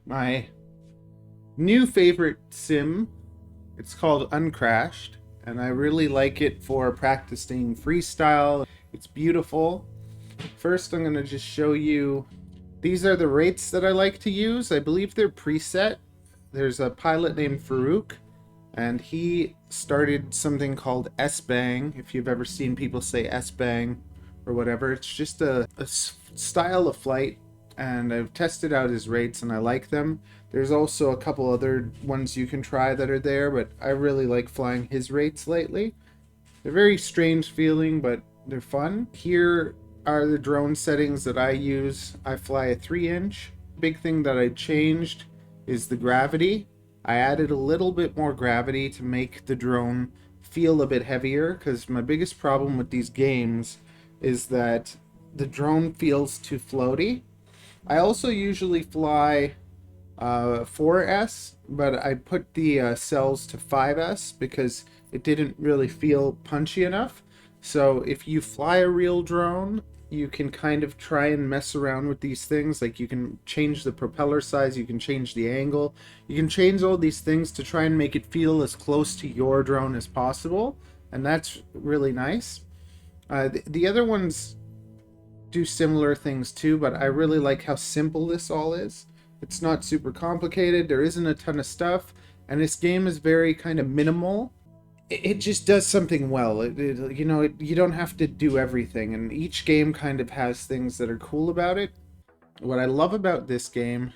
my new favorite sim. It's called Uncrashed, and I really like it for practicing freestyle. It's beautiful. First, I'm going to just show you. These are the rates that I like to use. I believe they're preset. There's a pilot named Farouk, and he started something called S-Bang. If you've ever seen people say S-Bang or whatever, it's just a style of flight, and I've tested out his rates and I like them. There's also a couple other ones you can try that are there, but I really like flying his rates lately. They're very strange feeling, but they're fun. Here are the drone settings that I use. I fly a 3-inch. Big thing that I changed is the gravity. I added a little bit more gravity to make the drone feel a bit heavier, because my biggest problem with these games is that the drone feels too floaty. I also usually fly 4S, but I put the cells to 5S because it didn't really feel punchy enough. So if you fly a real drone, you can kind of try and mess around with these things. Like, you can change the propeller size, you can change the angle, you can change all these things to try and make it feel as close to your drone as possible, and that's really nice. The other ones do similar things too, but I really like how simple this all is. It's not super complicated, there isn't a ton of stuff, and this game is very kind of minimal. It just does something well. You don't have to do everything, and each game kind of has things that are cool about it. What I love about this game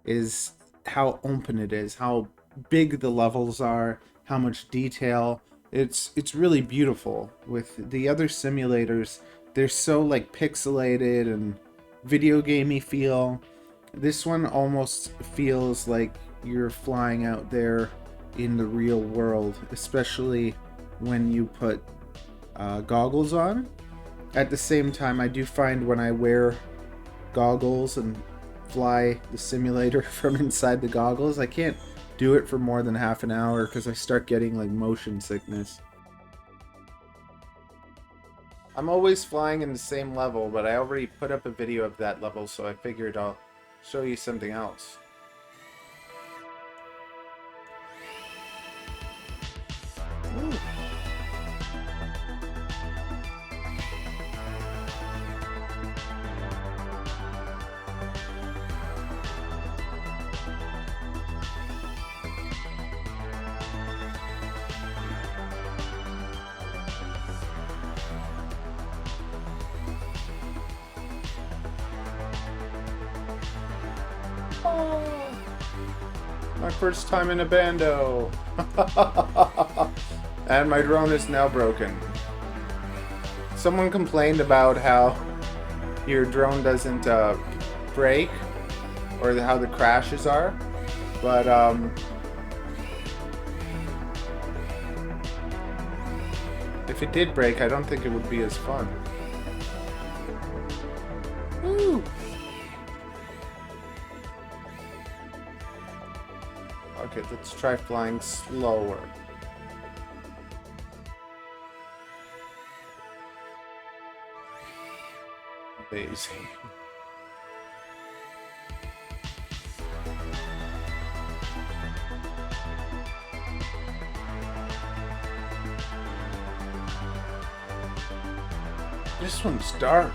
is how open it is, how big the levels are, how much detail. It's really beautiful. With the other simulators, they're so like pixelated and video gamey feel. This one almost feels like you're flying out there in the real world, especially when you put goggles on. At the same time, I do find when I wear goggles and fly the simulator from inside the goggles, I can't do it for more than half an hour because I start getting like motion sickness. I'm always flying in the same level, but I already put up a video of that level, so I figured I'll show you something else. Ooh. My first time in a bando. And my drone is now broken. Someone complained about how your drone doesn't break, or how the crashes are, but if it did break, I don't think it would be as fun. Woo! Okay, let's try flying slower. Amazing. This one's dark.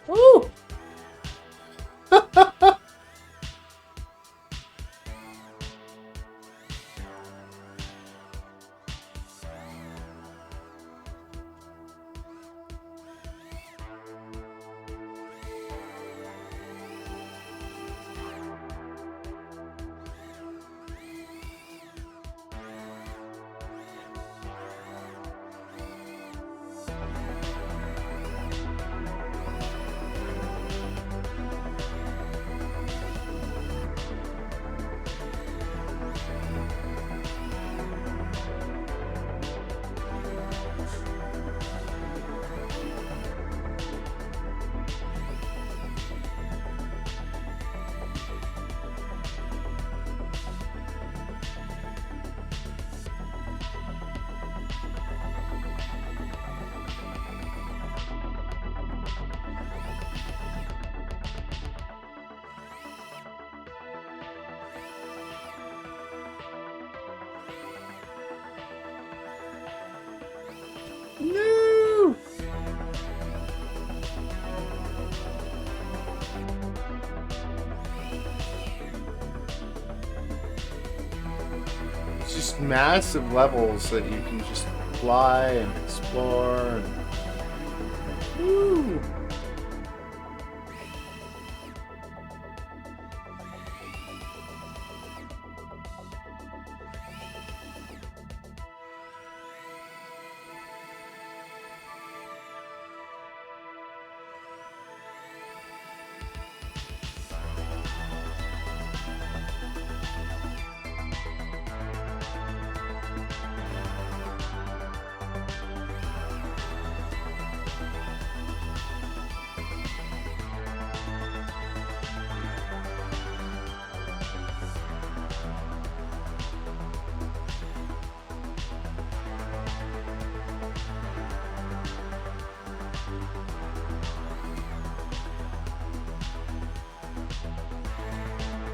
Woo! It's just massive levels that you can just fly and explore. And... Woo!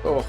Oh.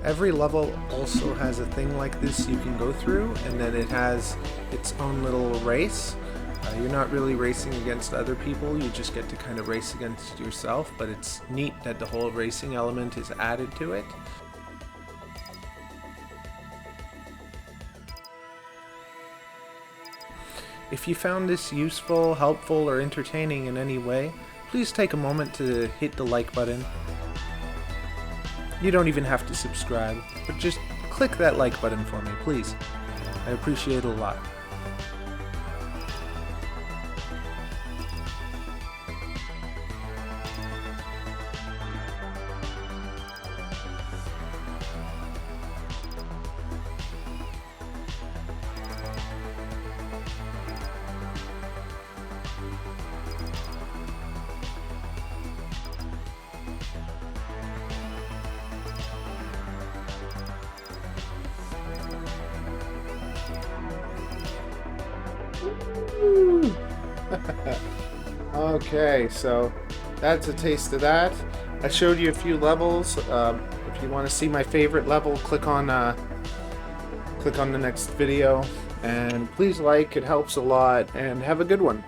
Every level also has a thing like this you can go through, and then it has its own little race. You're not really racing against other people, you just get to kind of race against yourself, but it's neat that the whole racing element is added to it. If you found this useful, helpful, or entertaining in any way, please take a moment to hit the like button. You don't even have to subscribe, but just click that like button for me, please. I appreciate it a lot. Okay, so that's a taste of that. I showed you a few levels. If you want to see my favorite level, click on the next video. And please like, it helps a lot, and have a good one.